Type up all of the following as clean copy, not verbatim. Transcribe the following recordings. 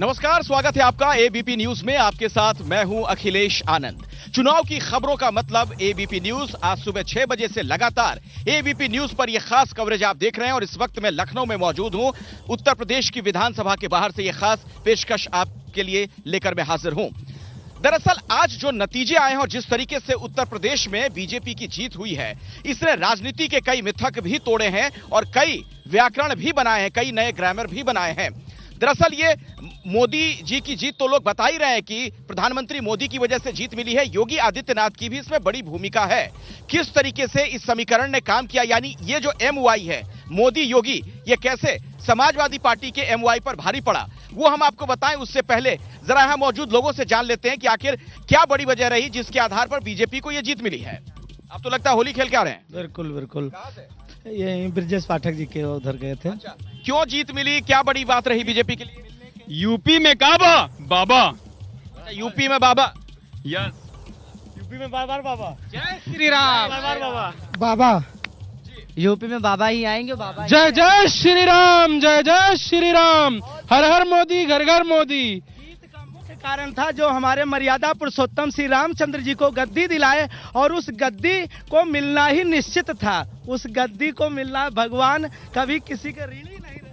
नमस्कार, स्वागत है आपका एबीपी न्यूज में। आपके साथ मैं हूं अखिलेश आनंद। चुनाव की खबरों का मतलब एबीपी न्यूज। आज सुबह 6 बजे से लगातार एबीपी न्यूज पर यह खास कवरेज आप देख रहे हैं और इस वक्त मैं लखनऊ में मौजूद हूं। उत्तर प्रदेश की विधानसभा के बाहर से यह खास पेशकश आपके लिए लेकर मैं हाजिर हूं। दरअसल आज जो नतीजे आए हैं और जिस तरीके से उत्तर प्रदेश में बीजेपी की जीत हुई है, इसने राजनीति के कई मिथक भी तोड़े हैं और कई व्याकरण भी बनाए हैं, कई नए ग्रामर भी बनाए हैं। दरअसल ये मोदी जी की जीत तो लोग बता ही रहे हैं कि प्रधानमंत्री मोदी की वजह से जीत मिली है। योगी आदित्यनाथ की भी इसमें बड़ी भूमिका है। किस तरीके से इस समीकरण ने काम किया, यानी ये जो एमवाई है मोदी योगी, ये कैसे समाजवादी पार्टी के एमवाई पर भारी पड़ा, वो हम आपको बताएं। उससे पहले जरा यहां मौजूद लोगों से जान लेते हैं कि आखिर क्या बड़ी वजह रही जिसके आधार पर बीजेपी को यह जीत मिली है। अब तो लगता है होली खेल के आ रहे हैं। बिल्कुल बिल्कुल, ये ब्रजेश पाठक जी के उधर गए थे। अच्छा, क्यों जीत मिली, क्या बड़ी बात रही बीजेपी के लिए? यूपी में काबा बाबा। अच्छा, यूपी में बाबा। यस, यूपी में बार बाबा। जय श्री राम। बार बाबा बाबा यूपी में बाबा ही आएंगे। बाबा जय जय श्री राम, जय जय श्री राम, हर हर मोदी, घर घर मोदी। जीत का मुख्य कारण था जो हमारे मर्यादा पुरुषोत्तम श्री रामचंद्र जी को गद्दी दिलाए और उस गद्दी को मिलना ही निश्चित था। उस गद्दी को मिलना भगवान कभी किसी के ऋणी नहीं रहते।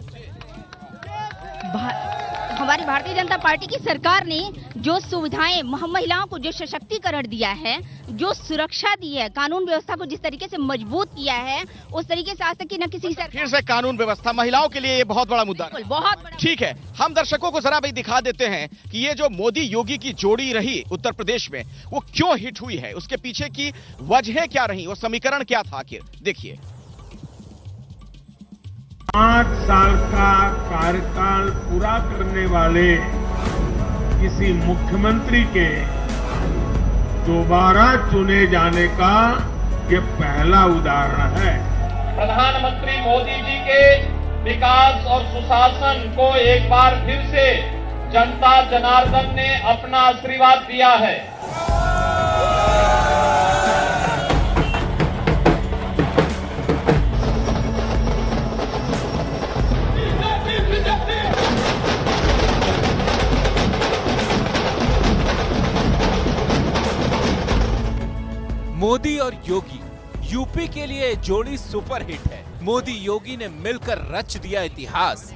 हमारी भारतीय जनता पार्टी की सरकार ने जो सुविधाएं महिलाओं को, जो सशक्तिकरण दिया है, जो सुरक्षा दी है, कानून व्यवस्था को जिस तरीके से मजबूत किया है, उस तरीके से आज तक की न किसी सरकार। फिर से कानून व्यवस्था महिलाओं के लिए ये बहुत बड़ा मुद्दा है। बहुत बड़ा। ठीक है, हम दर्शकों को जरा भी दिखा देते हैं कि ये जो मोदी योगी की जोड़ी रही उत्तर प्रदेश में, वो क्यों हिट हुई है, उसके पीछे की वजह क्या रही, वो समीकरण क्या था आखिर। देखिए, 5 साल का कार्यकाल पूरा करने वाले किसी मुख्यमंत्री के दोबारा चुने जाने का ये पहला उदाहरण है। प्रधानमंत्री मोदी जी के विकास और सुशासन को एक बार फिर से जनता जनार्दन ने अपना आशीर्वाद दिया है। मोदी और योगी यूपी के लिए जोड़ी सुपर हिट है। मोदी योगी ने मिलकर रच दिया इतिहास।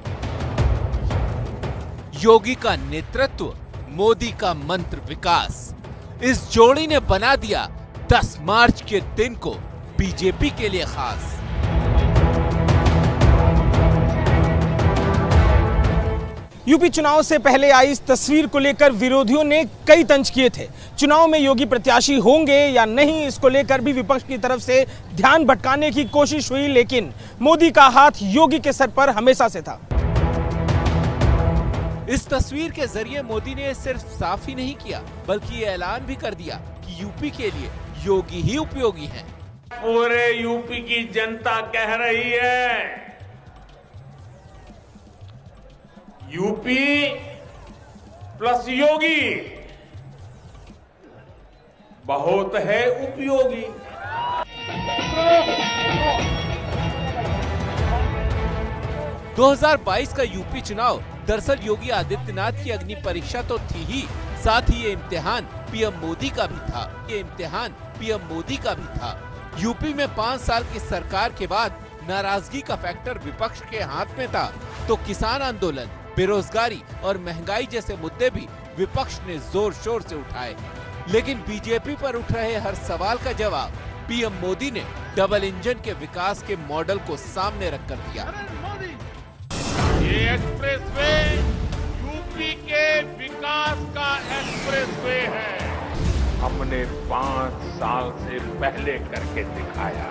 योगी का नेतृत्व, मोदी का मंत्र विकास, इस जोड़ी ने बना दिया 10 मार्च के दिन को बीजेपी के लिए खास। यूपी चुनाव से पहले आई इस तस्वीर को लेकर विरोधियों ने कई तंज किए थे। चुनाव में योगी प्रत्याशी होंगे या नहीं, इसको लेकर भी विपक्ष की तरफ से ध्यान भटकाने की कोशिश हुई, लेकिन मोदी का हाथ योगी के सर पर हमेशा से था। इस तस्वीर के जरिए मोदी ने सिर्फ साफ ही नहीं किया, बल्कि ये ऐलान भी कर दिया कि यूपी के लिए योगी ही उपयोगी हैं। पूरे यूपी की जनता कह रही है, यूपी प्लस योगी बहुत है उपयोगी। – 2022 का यूपी चुनाव दरअसल योगी आदित्यनाथ की अग्नि परीक्षा तो थी ही, साथ ही ये इम्तिहान पीएम मोदी का भी था। यूपी में 5 साल की सरकार के बाद नाराजगी का फैक्टर विपक्ष के हाथ में था, तो किसान आंदोलन, बेरोजगारी और महंगाई जैसे मुद्दे भी विपक्ष ने जोर शोर से उठाए। लेकिन बीजेपी पर उठ रहे हर सवाल का जवाब पीएम मोदी ने डबल इंजन के विकास के मॉडल को सामने रखकर दिया। ये एक्सप्रेसवे यूपी के विकास का एक्सप्रेसवे है। हमने 5 साल से पहले करके दिखाया।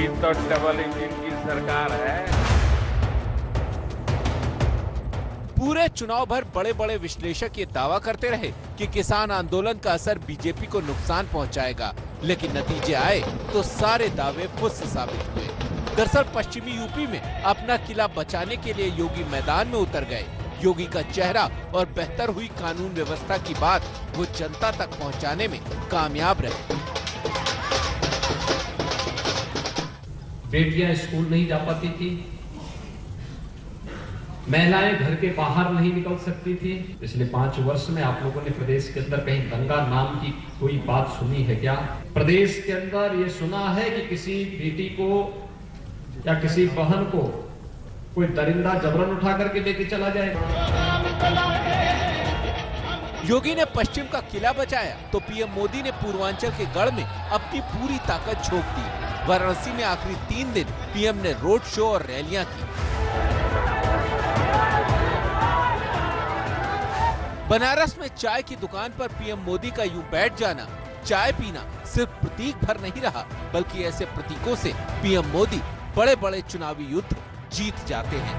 ये तो डबल इंजन की सरकार है। पूरे चुनाव भर बड़े बड़े विश्लेषक ये दावा करते रहे कि किसान आंदोलन का असर बीजेपी को नुकसान पहुंचाएगा, लेकिन नतीजे आए तो सारे दावे फुस साबित हुए। दरअसल पश्चिमी यूपी में अपना किला बचाने के लिए योगी मैदान में उतर गए। योगी का चेहरा और बेहतर हुई कानून व्यवस्था की बात वो जनता तक पहुंचाने में कामयाब रहे। बेटियां स्कूल नहीं जा पाती थी, महिलाएं घर के बाहर नहीं निकल सकती थी। पिछले 5 वर्ष में आप लोगों ने प्रदेश के अंदर कहीं दंगा नाम की कोई बात सुनी है क्या? प्रदेश के अंदर ये सुना है कि किसी बेटी को या किसी बहन को कोई दरिंदा जबरन उठा करके लेके चला जाए? योगी ने पश्चिम का किला बचाया तो पीएम मोदी ने पूर्वांचल के गढ़ में अपनी पूरी ताकत झोंक दी। वाराणसी में आखिरी 3 दिन पीएम ने रोड शो और रैलियां की। बनारस में चाय की दुकान पर पीएम मोदी का यूं बैठ जाना, चाय पीना सिर्फ प्रतीक भर नहीं रहा, बल्कि ऐसे प्रतीकों से पीएम मोदी बड़े बड़े चुनावी युद्ध जीत जाते हैं।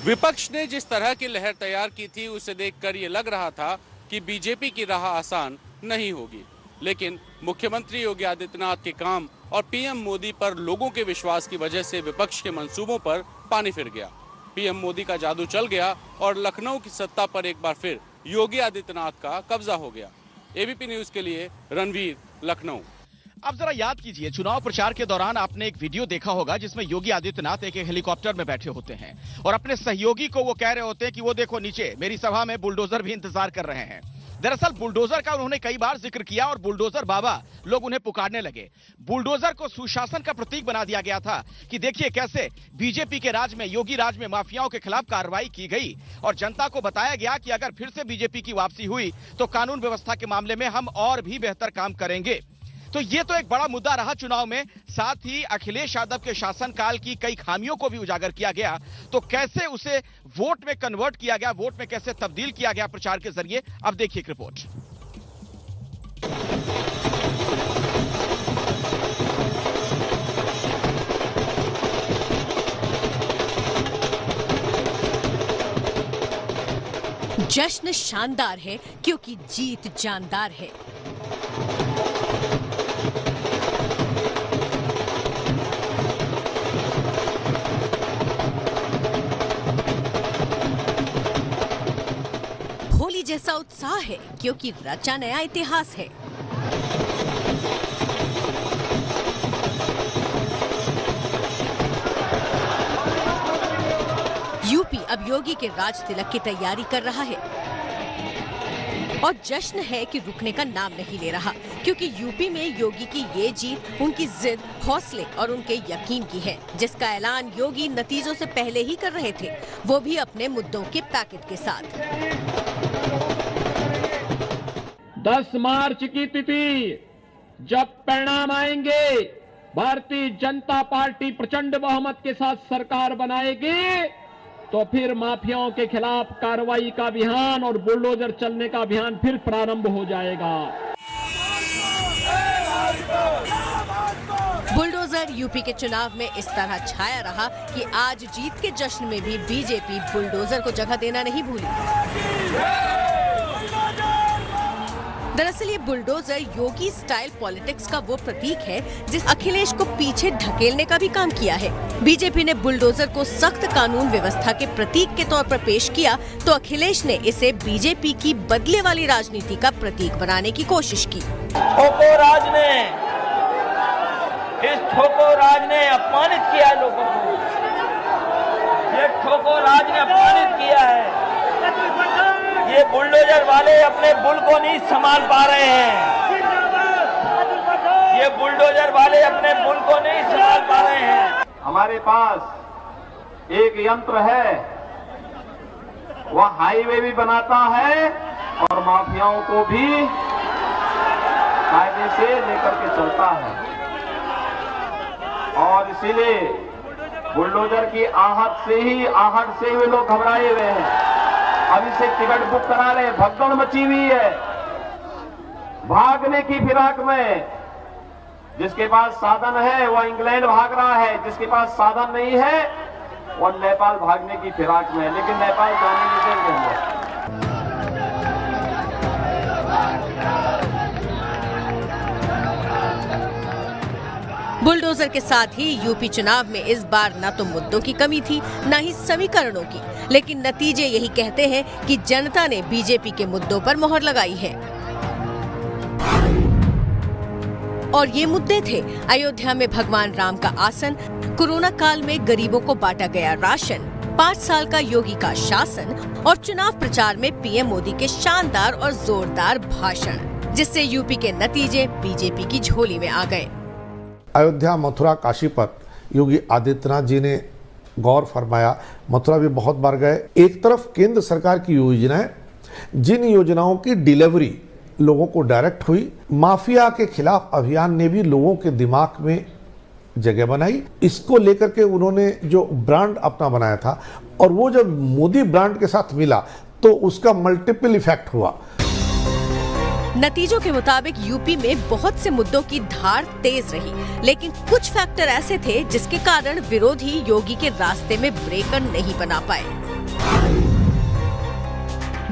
विपक्ष ने जिस तरह की लहर तैयार की थी उसे देखकर ये लग रहा था कि बीजेपी की राह आसान नहीं होगी, लेकिन मुख्यमंत्री योगी आदित्यनाथ के काम और पीएम मोदी पर लोगों के विश्वास की वजह से विपक्ष के मंसूबों पर पानी फिर गया। पीएम मोदी का जादू चल गया और लखनऊ की सत्ता पर एक बार फिर योगी आदित्यनाथ का कब्जा हो गया। एबीपी न्यूज के लिए रणवीर, लखनऊ। अब जरा याद कीजिए, चुनाव प्रचार के दौरान आपने एक वीडियो देखा होगा जिसमें योगी आदित्यनाथ एक हेलीकॉप्टर में बैठे होते हैं और अपने सहयोगी को वो कह रहे होते हैं कि वो देखो नीचे मेरी सभा में बुलडोजर भी इंतजार कर रहे हैं। दरअसल बुलडोजर का उन्होंने कई बार जिक्र किया और बुलडोजर बाबा लोग उन्हें पुकारने लगे। बुलडोजर को सुशासन का प्रतीक बना दिया गया था कि देखिए कैसे बीजेपी के राज में, योगी राज में माफियाओं के खिलाफ कार्रवाई की गई और जनता को बताया गया कि अगर फिर से बीजेपी की वापसी हुई तो कानून व्यवस्था के मामले में हम और भी बेहतर काम करेंगे। तो ये तो एक बड़ा मुद्दा रहा चुनाव में। साथ ही अखिलेश यादव के शासनकाल की कई खामियों को भी उजागर किया गया। तो कैसे उसे वोट में कन्वर्ट किया गया, वोट में कैसे तब्दील किया गया प्रचार के जरिए, अब देखिए एक रिपोर्ट। जश्न शानदार है क्योंकि जीत जानदार है। होली जैसा उत्साह है क्योंकि रचा नया इतिहास है। यूपी अब योगी के राज तिलक की तैयारी कर रहा है और जश्न है कि रुकने का नाम नहीं ले रहा, क्योंकि यूपी में योगी की ये जीत उनकी जिद, हौसले और उनके यकीन की है, जिसका ऐलान योगी नतीजों से पहले ही कर रहे थे, वो भी अपने मुद्दों के पैकेट के साथ। 10 मार्च की तिथि जब परिणाम आएंगे, भारतीय जनता पार्टी प्रचंड बहुमत के साथ सरकार बनाएगी, तो फिर माफियाओं के खिलाफ कार्रवाई का अभियान और बुलडोजर चलने का अभियान फिर प्रारंभ हो जाएगा। बुलडोजर यूपी के चुनाव में इस तरह छाया रहा कि आज जीत के जश्न में भी बीजेपी बुलडोजर को जगह देना नहीं भूली। दरअसल ये बुलडोजर योगी स्टाइल पॉलिटिक्स का वो प्रतीक है जिस अखिलेश को पीछे ढकेलने का भी काम किया है। बीजेपी ने बुलडोजर को सख्त कानून व्यवस्था के प्रतीक के तौर पर पेश किया तो अखिलेश ने इसे बीजेपी की बदले वाली राजनीति का प्रतीक बनाने की कोशिश की। ठोको राज ने अपमानित किया है लोगों को, ये ठोको राज ने अपमानित किया है। ये बुलडोजर वाले अपने बुल को नहीं संभाल पा रहे हैं, ये बुलडोजर वाले अपने बुल को नहीं संभाल पा रहे हैं। हमारे पास एक यंत्र है, वह हाईवे भी बनाता है और माफियाओं को भी कायदे से लेकर के चलता है, और इसीलिए बुलडोजर की आहट से ही लोग घबराए हुए हैं। अभी से टिकट बुक करा ले, भगदड़ मची हुई है। भागने की फिराक में, जिसके पास साधन है वह इंग्लैंड भाग रहा है, जिसके पास साधन नहीं है वह नेपाल भागने की फिराक में, लेकिन नेपाल जाने नहीं देंगे। बुलडोजर के साथ ही यूपी चुनाव में इस बार न तो मुद्दों की कमी थी न ही समीकरणों की, लेकिन नतीजे यही कहते हैं कि जनता ने बीजेपी के मुद्दों पर मोहर लगाई है। और ये मुद्दे थे अयोध्या में भगवान राम का आसन, कोरोना काल में गरीबों को बांटा गया राशन, 5 साल का योगी का शासन और चुनाव प्रचार में पीएम मोदी के शानदार और जोरदार भाषण, जिससे यूपी के नतीजे बीजेपी की झोली में आ गए। अयोध्या, मथुरा, काशी पर योगी आदित्यनाथ जी ने गौर फरमाया। मथुरा भी बहुत बार गए। एक तरफ केंद्र सरकार की योजनाएं, जिन योजनाओं की डिलीवरी लोगों को डायरेक्ट हुई, माफिया के खिलाफ अभियान ने भी लोगों के दिमाग में जगह बनाई। इसको लेकर के उन्होंने जो ब्रांड अपना बनाया था, और वो जब मोदी ब्रांड के साथ मिला तो उसका मल्टीपल इफेक्ट हुआ। नतीजों के मुताबिक यूपी में बहुत से मुद्दों की धार तेज रही, लेकिन कुछ फैक्टर ऐसे थे जिसके कारण विरोधी योगी के रास्ते में ब्रेकर नहीं बना पाए।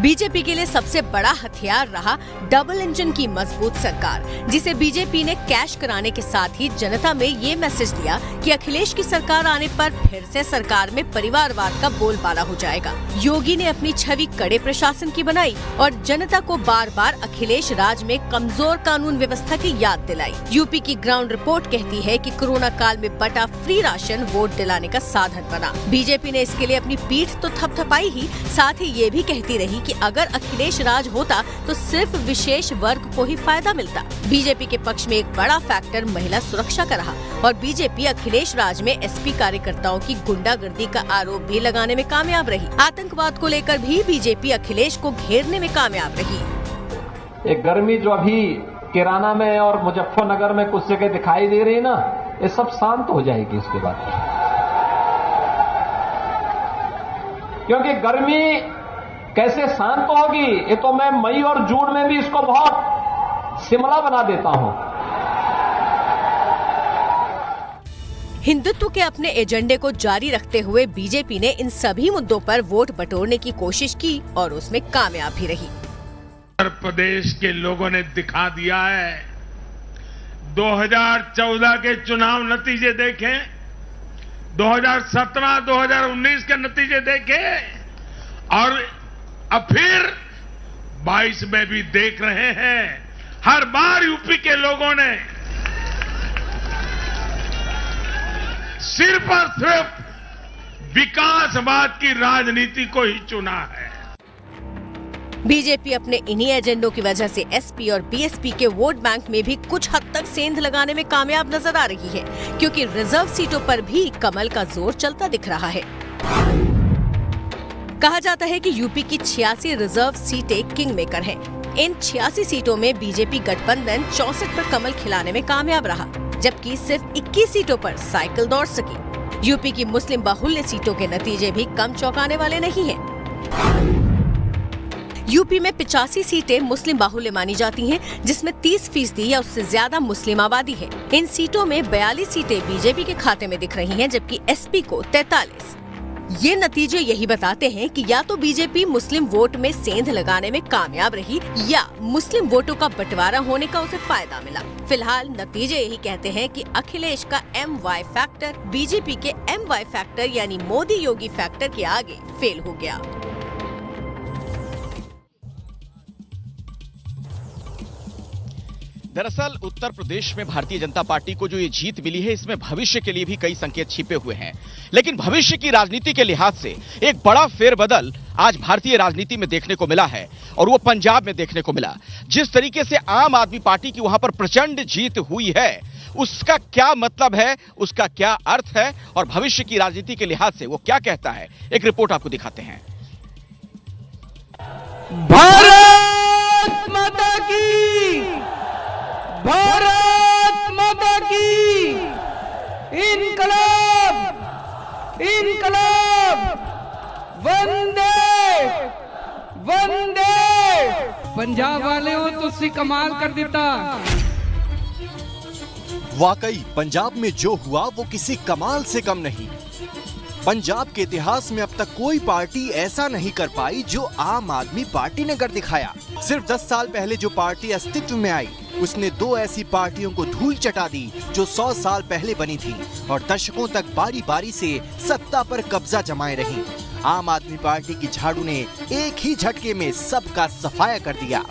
बीजेपी के लिए सबसे बड़ा हथियार रहा डबल इंजन की मजबूत सरकार, जिसे बीजेपी ने कैश कराने के साथ ही जनता में ये मैसेज दिया कि अखिलेश की सरकार आने पर फिर से सरकार में परिवारवाद का बोलबाला हो जाएगा। योगी ने अपनी छवि कड़े प्रशासन की बनाई और जनता को बार बार अखिलेश राज में कमजोर कानून व्यवस्था की याद दिलाई। यूपी की ग्राउंड रिपोर्ट कहती है कि कोरोना काल में बटा फ्री राशन वोट दिलाने का साधन बना। बीजेपी ने इसके लिए अपनी पीठ तो थपथपाई ही, साथ ही ये भी कहती रही कि अगर अखिलेश राज होता तो सिर्फ विशेष वर्ग को ही फायदा मिलता। बीजेपी के पक्ष में एक बड़ा फैक्टर महिला सुरक्षा का रहा और बीजेपी अखिलेश राज में एसपी कार्यकर्ताओं की गुंडागर्दी का आरोप भी लगाने में कामयाब रही। आतंकवाद को लेकर भी बीजेपी अखिलेश को घेरने में कामयाब रही। एक गर्मी जो अभी किराना में और मुजफ्फरनगर में कुछ जगह दिखाई दे रही है ना, ये सब शांत हो जाएगी इसके बाद, क्योंकि गर्मी कैसे शांत होगी ये तो मैं मई और जून में भी इसको बहुत शिमला बना देता हूं। हिंदुत्व के अपने एजेंडे को जारी रखते हुए बीजेपी ने इन सभी मुद्दों पर वोट बटोरने की कोशिश की और उसमें कामयाब भी रही। उत्तर प्रदेश के लोगों ने दिखा दिया है। 2014 के चुनाव नतीजे देखें, 2017-2019 के नतीजे देखें, और अब फिर 22 में भी देख रहे हैं। हर बार यूपी के लोगों ने सिर्फ और सिर्फ विकासवाद की राजनीति को ही चुना है। बीजेपी अपने इन्हीं एजेंडों की वजह से एसपी और बीएसपी के वोट बैंक में भी कुछ हद तक सेंध लगाने में कामयाब नजर आ रही है, क्योंकि रिजर्व सीटों पर भी कमल का जोर चलता दिख रहा है। कहा जाता है कि यूपी की 86 रिजर्व सीटें किंग मेकर हैं। इन 86 सीटों में बीजेपी गठबंधन 64 पर कमल खिलाने में कामयाब रहा, जबकि सिर्फ 21 सीटों पर साइकिल दौड़ सकी। यूपी की मुस्लिम बाहुल्य सीटों के नतीजे भी कम चौंकाने वाले नहीं हैं। यूपी में 85 सीटें मुस्लिम बाहुल्य मानी जाती हैं, जिसमें 30% या उससे ज्यादा मुस्लिम आबादी है। इन सीटों में 42 सीटें बीजेपी के खाते में दिख रही हैं, जबकि एसपी को 43। ये नतीजे यही बताते हैं कि या तो बीजेपी मुस्लिम वोट में सेंध लगाने में कामयाब रही या मुस्लिम वोटों का बंटवारा होने का उसे फायदा मिला। फिलहाल नतीजे यही कहते हैं कि अखिलेश का MY फैक्टर बीजेपी के MY फैक्टर यानी मोदी योगी फैक्टर के आगे फेल हो गया। दरअसल उत्तर प्रदेश में भारतीय जनता पार्टी को जो ये जीत मिली है, इसमें भविष्य के लिए भी कई संकेत छिपे हुए हैं। लेकिन भविष्य की राजनीति के लिहाज से एक बड़ा फेरबदल आज भारतीय राजनीति में देखने को मिला है, और वो पंजाब में देखने को मिला। जिस तरीके से आम आदमी पार्टी की वहां पर प्रचंड जीत हुई है, उसका क्या मतलब है, उसका क्या अर्थ है, और भविष्य की राजनीति के लिहाज से वो क्या कहता है, एक रिपोर्ट आपको दिखाते हैं। भारत माता की, भारत माता की, इनकलाब, इनकलाब, वंदे वंदे। पंजाब वाले हो तो सी कमाल कर देता। वाकई पंजाब में जो हुआ वो किसी कमाल से कम नहीं। पंजाब के इतिहास में अब तक कोई पार्टी ऐसा नहीं कर पाई जो आम आदमी पार्टी ने कर दिखाया। सिर्फ 10 साल पहले जो पार्टी अस्तित्व में आई, उसने 2 ऐसी पार्टियों को धूल चटा दी जो 100 साल पहले बनी थी और दशकों तक बारी बारी से सत्ता पर कब्जा जमाए रही। आम आदमी पार्टी की झाड़ू ने एक ही झटके में सबका सफाया कर दिया।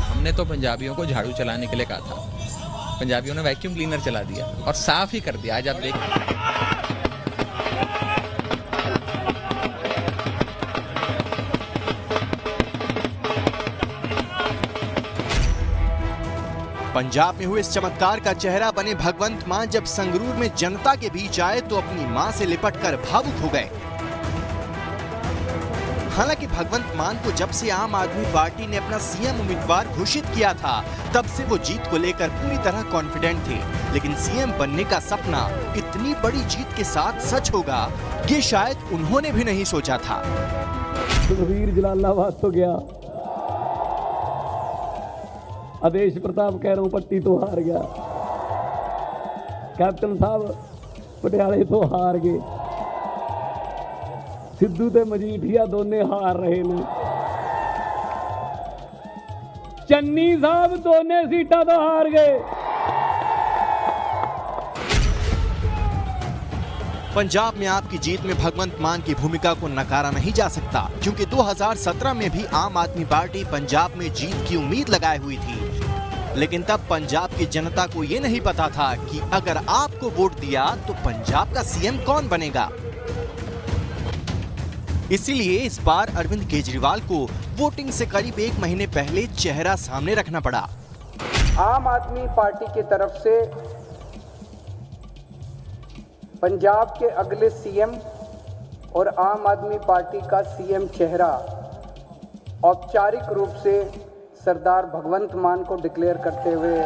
हमने तो पंजाबियों को झाड़ू चलाने के लिए कहा था, पंजाबियों ने वैक्यूम क्लीनर चला दिया और साफ ही कर दिया। आज आप देख पंजाब में हुए इस चमत्कार का चेहरा बने भगवंत मान जब संगरूर में जनता के बीच आए तो अपनी मां से लिपटकर भावुक हो गए। हालांकि भगवंत मान को जब से आम आदमी पार्टी ने अपना सीएम उम्मीदवार घोषित किया था तब से वो जीत को लेकर पूरी तरह कॉन्फिडेंट थे, लेकिन सीएम बनने का सपना इतनी बड़ी जीत के साथ सच होगा ये शायद उन्होंने भी नहीं सोचा था। सुखबीर जलालाबाद तो गया, आदेश प्रताप कैरों पट्टी तो हार गया, कैप्टन साहब पटियाले तो हार गए, सिद्धू ते मजीठिया दोने हार रहे ने, चन्नी साहब दोने सीटा तो हार गए। पंजाब में आपकी जीत में भगवंत मान की भूमिका को नकारा नहीं जा सकता, क्योंकि 2017 में भी आम आदमी पार्टी पंजाब में जीत की उम्मीद लगाए हुई थी, लेकिन तब पंजाब की जनता को ये नहीं पता था कि अगर आपको वोट दिया तो पंजाब का सीएम कौन बनेगा। इसीलिए इस बार अरविंद केजरीवाल को वोटिंग से करीब 1 महीने पहले चेहरा सामने रखना पड़ा। आम आदमी पार्टी की तरफ से पंजाब के अगले सीएम और आम आदमी पार्टी का सीएम चेहरा औपचारिक रूप से सरदार भगवंत मान को डिक्लेयर करते हुए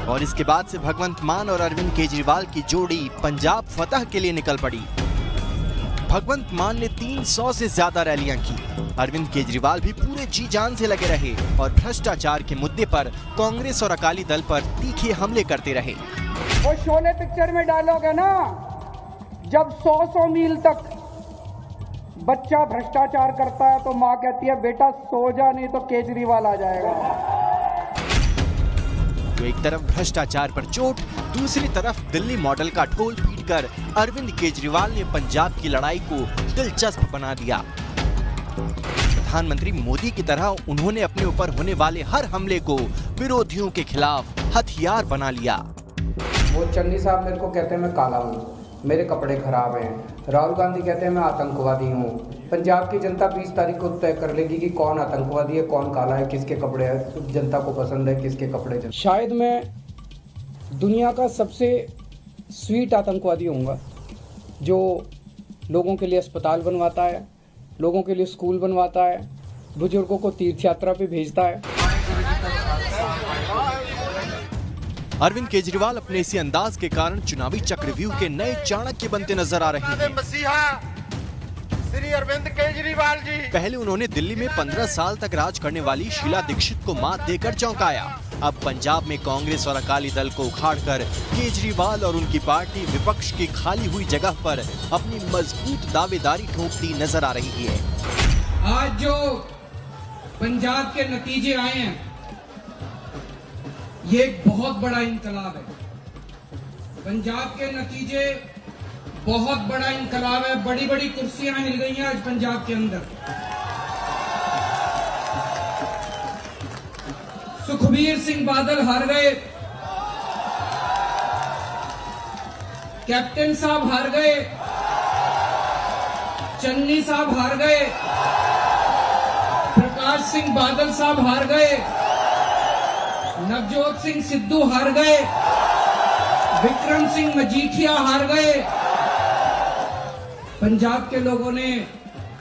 और इसके बाद से भगवंत मान और अरविंद केजरीवाल की जोड़ी पंजाब फतह के लिए निकल पड़ी। भगवंत मान ने 300 से ज्यादा रैलियां की, अरविंद केजरीवाल भी पूरे जी जान से लगे रहे और भ्रष्टाचार के मुद्दे पर कांग्रेस और अकाली दल पर तीखे हमले करते रहे। वो शोले पिक्चर में डायलॉग है ना, जब 100 मील तक बच्चा भ्रष्टाचार करता है तो माँ कहती है बेटा सो जा नहीं तो केजरीवाल आ जाएगा। तो एक तरफ भ्रष्टाचार पर चोट, दूसरी तरफ दिल्ली मॉडल का ढोल पीटकर अरविंद केजरीवाल ने पंजाब की लड़ाई को दिलचस्प बना दिया। प्रधानमंत्री मोदी की तरह उन्होंने अपने ऊपर होने वाले हर हमले को विरोधियों के खिलाफ हथियार बना लिया। वो चन्नी साहब मेरे को कहते हैं मैं काला हूँ, मेरे कपड़े खराब हैं, राहुल गांधी कहते हैं मैं आतंकवादी हूँ। पंजाब की जनता 20 तारीख को तय कर लेगी कि कौन आतंकवादी है, कौन काला है, किसके कपड़े है जनता को पसंद है, किसके कपड़े शायद मैं दुनिया का सबसे स्वीट आतंकवादी होऊंगा जो लोगों के लिए अस्पताल बनवाता है, लोगों के लिए स्कूल बनवाता है, बुजुर्गों को तीर्थ यात्रा पे भेजता है। अरविंद केजरीवाल अपने इसी अंदाज के कारण चुनावी चक्रव्यूह के नए चाणक्य बनते नजर आ रहे हैं। श्री अरविंद केजरीवाल जी पहले उन्होंने दिल्ली में 15 साल तक राज करने वाली शीला दीक्षित को मात देकर चौंकाया। अब पंजाब में कांग्रेस और अकाली दल को उखाड़कर केजरीवाल और उनकी पार्टी विपक्ष की खाली हुई जगह पर अपनी मजबूत दावेदारी ठोकती नजर आ रही है। आज जो पंजाब के नतीजे आए हैं ये एक बहुत बड़ा इनकलाब है। पंजाब के नतीजे बहुत बड़ा इनकलाब है। बड़ी बड़ी कुर्सियां हिल गई हैं आज पंजाब के अंदर। सुखबीर सिंह बादल हार गए, कैप्टन साहब हार गए, चन्नी साहब हार गए, प्रकाश सिंह बादल साहब हार गए, नवजोत सिंह सिद्धू हार गए, विक्रम सिंह मजीठिया हार गए। पंजाब के लोगों ने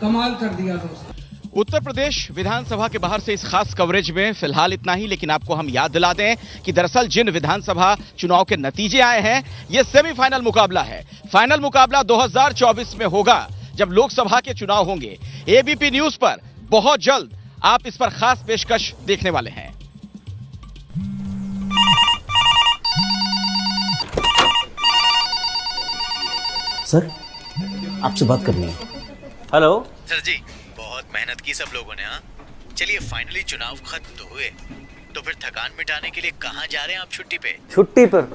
कमाल कर दिया दोस्तों। उत्तर प्रदेश विधानसभा के बाहर से इस खास कवरेज में फिलहाल इतना ही, लेकिन आपको हम याद दिला दें कि दरअसल जिन विधानसभा चुनाव के नतीजे आए हैं यह सेमीफाइनल मुकाबला है। फाइनल मुकाबला 2024 में होगा जब लोकसभा के चुनाव होंगे। एबीपी न्यूज पर बहुत जल्द आप इस पर खास पेशकश देखने वाले हैं। सर आपसे बात करनी है। हेलो सर जी, बहुत मेहनत की सब लोगों ने। हाँ चलिए, फाइनली चुनाव खत्म तो हुए। तो फिर थकान मिटाने के लिए कहाँ जा रहे हैं आप छुट्टी पे? छुट्टी पर?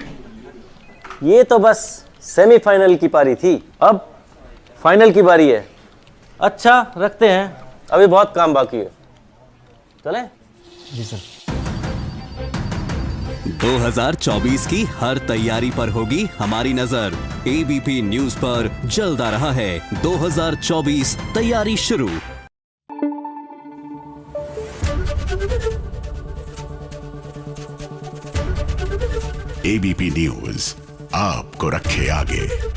ये तो बस सेमीफाइनल की पारी थी, अब फाइनल की बारी है। अच्छा रखते हैं, अभी बहुत काम बाकी है। चलें? जी सर। 2024 की हर तैयारी पर होगी हमारी नजर। एबीपी न्यूज पर जल्द आ रहा है 2024 तैयारी शुरू। एबीपी न्यूज आपको रखे आगे।